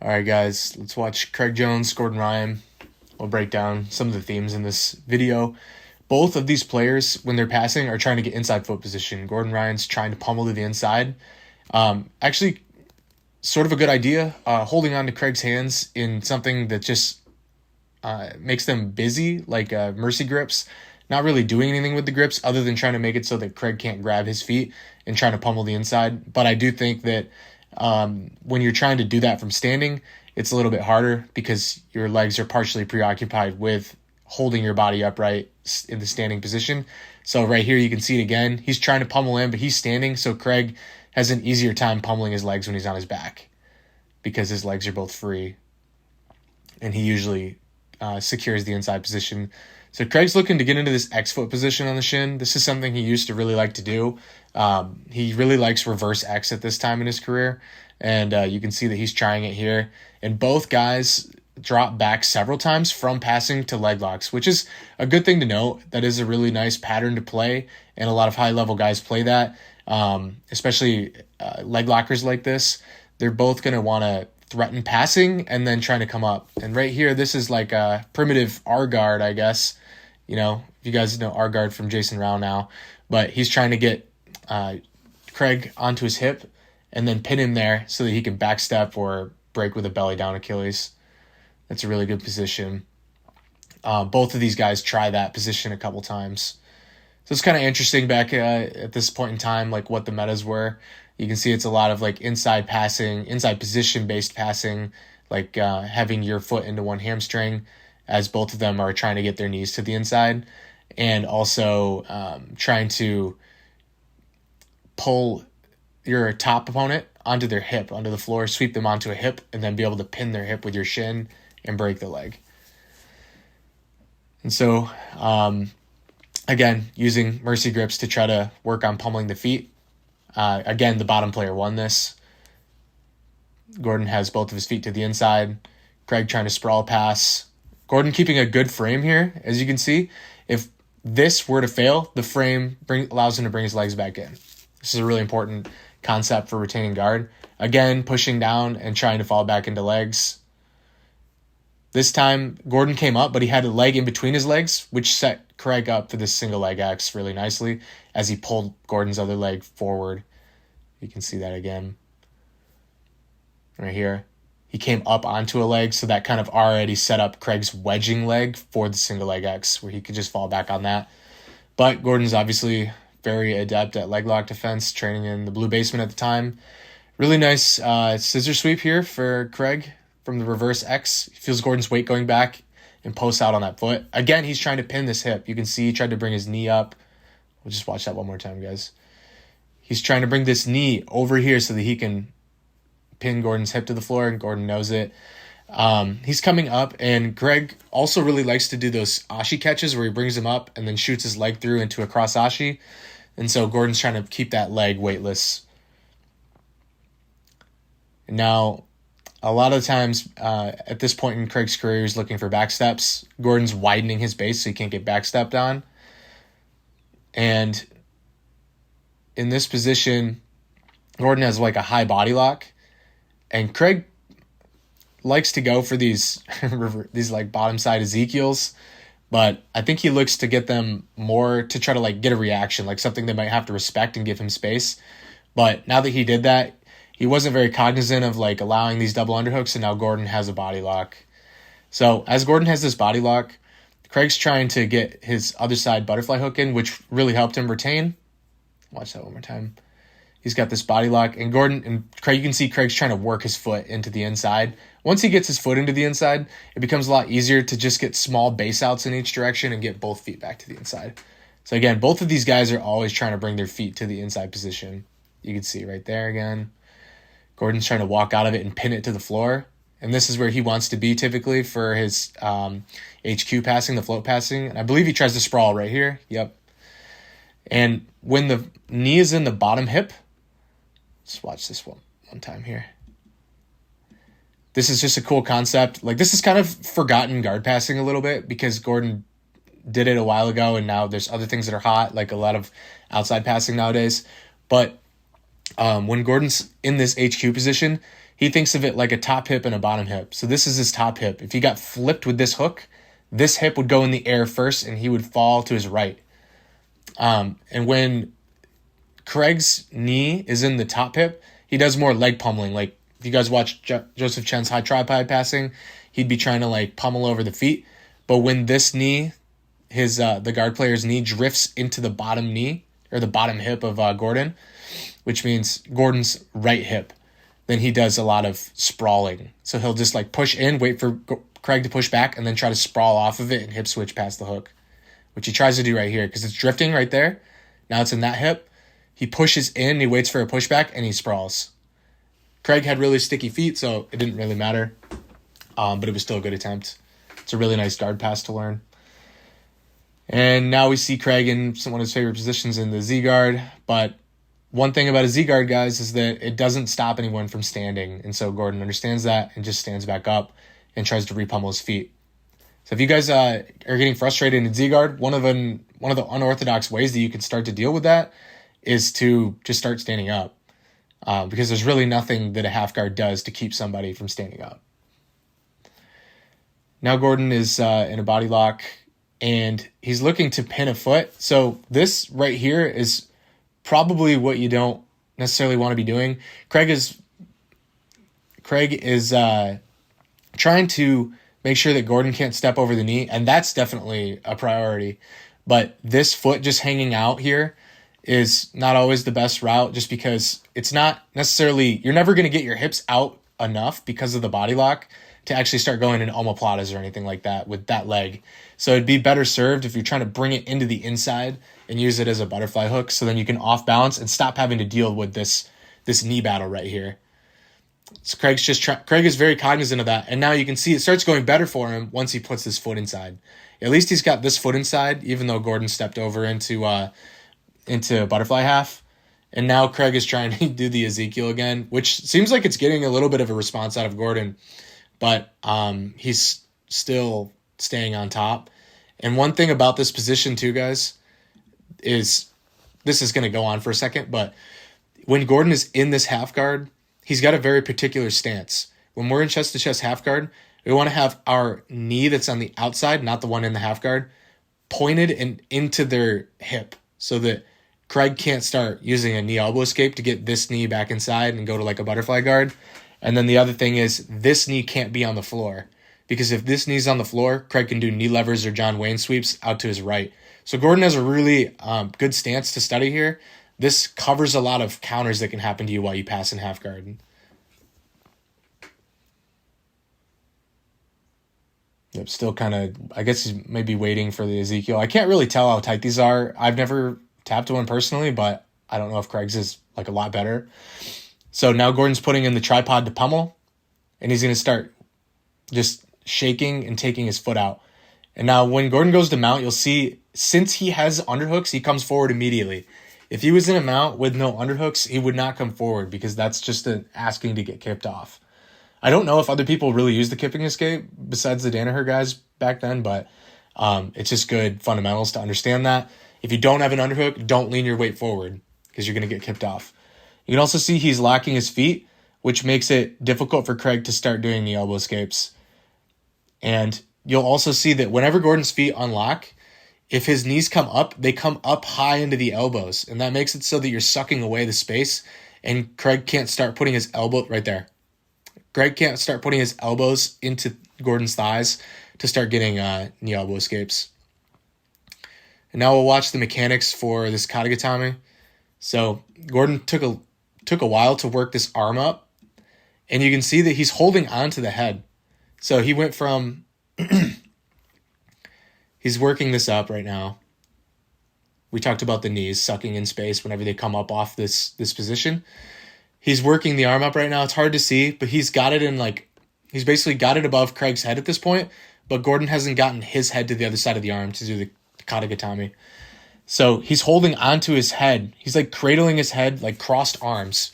All right, guys, let's watch Craig Jones, Gordon Ryan. We'll break down some of the themes in this video. Both of these players, when they're passing, are trying to get inside foot position. Gordon Ryan's trying to pummel to the inside. Actually, sort of a good idea, holding on to Craig's hands in something that just makes them busy, like mercy grips. Not really doing anything with the grips other than trying to make it so that Craig can't grab his feet and trying to pummel the inside. But I do think that when you're trying to do that from standing, it's a little bit harder because your legs are partially preoccupied with holding your body upright in the standing position. So right here, you can see it again. He's trying to pummel in, but he's standing. So Craig has an easier time pummeling his legs when he's on his back because his legs are both free. And he usually secures the inside position. So Craig's looking to get into this X foot position on the shin. This is something he used to really like to do. He really likes reverse X at this time in his career. And you can see that he's trying it here. And both guys drop back several times from passing to leg locks, which is a good thing to note. That is a really nice pattern to play. And a lot of high-level guys play that, especially leg lockers like this. They're both going to want to threaten passing and then trying to come up. And right here, this is like a primitive R guard, I guess. You know, you guys know R guard from Jason Rao now. But he's trying to get Craig onto his hip and then pin him there so that he can backstep or break with a belly down Achilles. That's a really good position. Both of these guys try that position a couple times. So it's kind of interesting back at this point in time, like what the metas were. You can see it's a lot of like inside passing, inside position-based passing, like having your foot into one hamstring as both of them are trying to get their knees to the inside, and also trying to pull your top opponent onto their hip, onto the floor, sweep them onto a hip, and then be able to pin their hip with your shin and break the leg. And so, again, using mercy grips to try to work on pummeling the feet. Again, the bottom player won this. Gordon has both of his feet to the inside. Craig trying to sprawl pass. Gordon keeping a good frame here, as you can see. If this were to fail, the frame allows him to bring his legs back in. This is a really important concept for retaining guard. Again, pushing down and trying to fall back into legs. This time, Gordon came up, but he had a leg in between his legs, which set Craig up for this single leg X really nicely as he pulled Gordon's other leg forward. You can see that again. Right here. He came up onto a leg, so that kind of already set up Craig's wedging leg for the single leg X, where he could just fall back on that. But Gordon's obviously very adept at leg lock defense, training in the blue basement at the time. Really nice scissor sweep here for Craig from the reverse X. He feels Gordon's weight going back and posts out on that foot. Again, he's trying to pin this hip. You can see he tried to bring his knee up. We'll just watch that one more time, guys. He's trying to bring this knee over here so that he can pin Gordon's hip to the floor, and Gordon knows it. He's coming up, and Craig also really likes to do those ashi catches where he brings him up and then shoots his leg through into a cross ashi. And so Gordon's trying to keep that leg weightless. And now, a lot of times at this point in Craig's career, he's looking for back steps. Gordon's widening his base so he can't get backstepped on. And in this position, Gordon has like a high body lock. And Craig likes to go for these like bottom side Ezekiels, but I think he looks to get them more to try to like get a reaction, like something they might have to respect and give him space. But now that he did that, he wasn't very cognizant of like allowing these double underhooks, and now Gordon has a body lock. So as Gordon has this body lock, Craig's trying to get his other side butterfly hook in, which really helped him retain. Watch that one more time. He's got this body lock, and Gordon and Craig, you can see Craig's trying to work his foot into the inside. Once he gets his foot into the inside, it becomes a lot easier to just get small base outs in each direction and get both feet back to the inside. So again, both of these guys are always trying to bring their feet to the inside position. You can see right there again. Gordon's trying to walk out of it and pin it to the floor. And this is where he wants to be typically for his HQ passing, the float passing. And I believe he tries to sprawl right here. Yep. And when the knee is in the bottom hip, let's watch this one time here. This is just a cool concept. Like, this is kind of forgotten guard passing a little bit because Gordon did it a while ago, and now there's other things that are hot, like a lot of outside passing nowadays. But When Gordon's in this HQ position, he thinks of it like a top hip and a bottom hip. So this is his top hip. If he got flipped with this hook, this hip would go in the air first and he would fall to his right. And when Craig's knee is in the top hip, he does more leg pummeling. Like if you guys watch Joseph Chen's high tripod passing, he'd be trying to like pummel over the feet. But when this knee, the guard player's knee drifts into the bottom knee or the bottom hip of Gordon, which means Gordon's right hip, then he does a lot of sprawling. So he'll just like push in, wait for Craig to push back, and then try to sprawl off of it and hip switch past the hook, which he tries to do right here because it's drifting right there. Now it's in that hip. He pushes in, he waits for a pushback, and he sprawls. Craig had really sticky feet, so it didn't really matter, but it was still a good attempt. It's a really nice guard pass to learn. And now we see Craig in one of his favorite positions in the Z guard, but one thing about a Z guard, guys, is that it doesn't stop anyone from standing. And so Gordon understands that and just stands back up and tries to repummel his feet. So if you guys are getting frustrated in Z guard, one of the unorthodox ways that you can start to deal with that is to just start standing up. Because there's really nothing that a half guard does to keep somebody from standing up. Now Gordon is in a body lock and he's looking to pin a foot. So this right here is probably what you don't necessarily want to be doing. Craig is trying to make sure that Gordon can't step over the knee, and that's definitely a priority. But this foot just hanging out here is not always the best route, just because it's not necessarily, you're never going to get your hips out enough because of the body lock to actually start going in omoplatas or anything like that with that leg. So it'd be better served if you're trying to bring it into the inside and use it as a butterfly hook, so then you can off balance and stop having to deal with this knee battle right here. So Craig is very cognizant of that, and now you can see it starts going better for him once he puts his foot inside. At least he's got this foot inside, even though Gordon stepped over into butterfly half. And now Craig is trying to do the Ezekiel again, which seems like it's getting a little bit of a response out of Gordon, but he's still staying on top. And one thing about this position too, guys, is this is going to go on for a second, but when Gordon is in this half guard, he's got a very particular stance. When we're in chest-to-chest half guard, we want to have our knee that's on the outside, not the one in the half guard, pointed and into their hip so that Craig can't start using a knee elbow escape to get this knee back inside and go to like a butterfly guard. And then the other thing is this knee can't be on the floor, because if this knee's on the floor, Craig can do knee levers or John Wayne sweeps out to his right. So Gordon has a really good stance to study here. This covers a lot of counters that can happen to you while you pass in half guard. Yep, still kind of, I guess he's maybe waiting for the Ezekiel. I can't really tell how tight these are. I've never tapped one personally, but I don't know if Craig's is like a lot better. So now Gordon's putting in the tripod to pummel, and he's going to start just shaking and taking his foot out. And now when Gordon goes to mount, you'll see, since he has underhooks, he comes forward immediately. If he was in a mount with no underhooks, he would not come forward, because that's just asking to get kipped off. I don't know if other people really use the kipping escape besides the Danaher guys back then, but it's just good fundamentals to understand that. If you don't have an underhook, don't lean your weight forward, because you're going to get kipped off. You can also see he's locking his feet, which makes it difficult for Craig to start doing the elbow escapes. And you'll also see that whenever Gordon's feet unlock, if his knees come up, they come up high into the elbows. And that makes it so that you're sucking away the space, and Craig can't start putting his elbow right there. Craig can't start putting his elbows into Gordon's thighs to start getting knee elbow escapes. And now we'll watch the mechanics for this Kata-gatame. So Gordon took a while to work this arm up, and you can see that he's holding on to the head. So he went from he's working this up right now. We talked about the knees sucking in space whenever they come up off this position. He's working the arm up right now. It's hard to see, but he's got it he's basically got it above Craig's head at this point, but Gordon hasn't gotten his head to the other side of the arm to do the Kata-gatame. So he's holding onto his head. He's like cradling his head, like crossed arms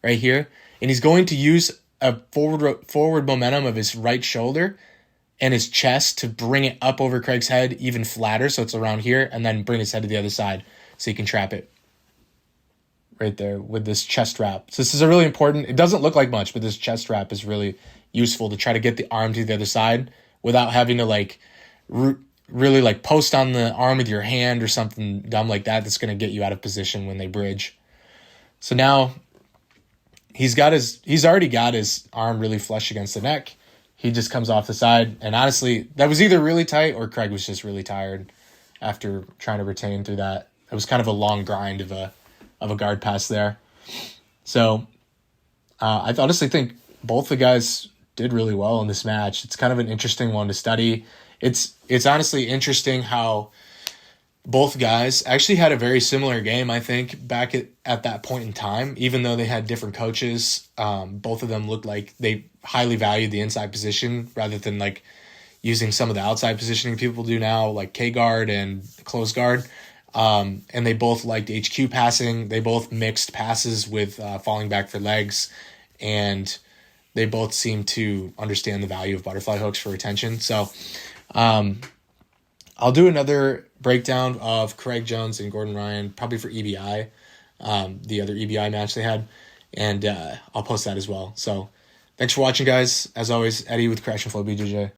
right here. And he's going to use a forward momentum of his right shoulder and his chest to bring it up over Craig's head even flatter, so it's around here, and then bring his head to the other side so he can trap it. right there with this chest wrap. So this is a really important, it doesn't look like much, but this chest wrap is really useful to try to get the arm to the other side without having to like really like post on the arm with your hand or something dumb like that that's going to get you out of position when they bridge. So now he's already got his arm really flush against the neck. He just comes off the side, and honestly, that was either really tight or Craig was just really tired after trying to retain through that. It was kind of a long grind of a guard pass there. So I honestly think both the guys did really well in this match. It's kind of an interesting one to study. It's honestly interesting how both guys actually had a very similar game, I think, back at that point in time. Even though they had different coaches, both of them looked like they highly valued the inside position rather than like using some of the outside positioning people do now, like K-guard and close guard. And they both liked HQ passing. They both mixed passes with falling back for legs. And they both seem to understand the value of butterfly hooks for retention. So I'll do another breakdown of Craig Jones and Gordon Ryan, probably for EBI, the other EBI match they had. And I'll post that as well. So thanks for watching, guys. As always, Eddie with Crash and Flow BJJ.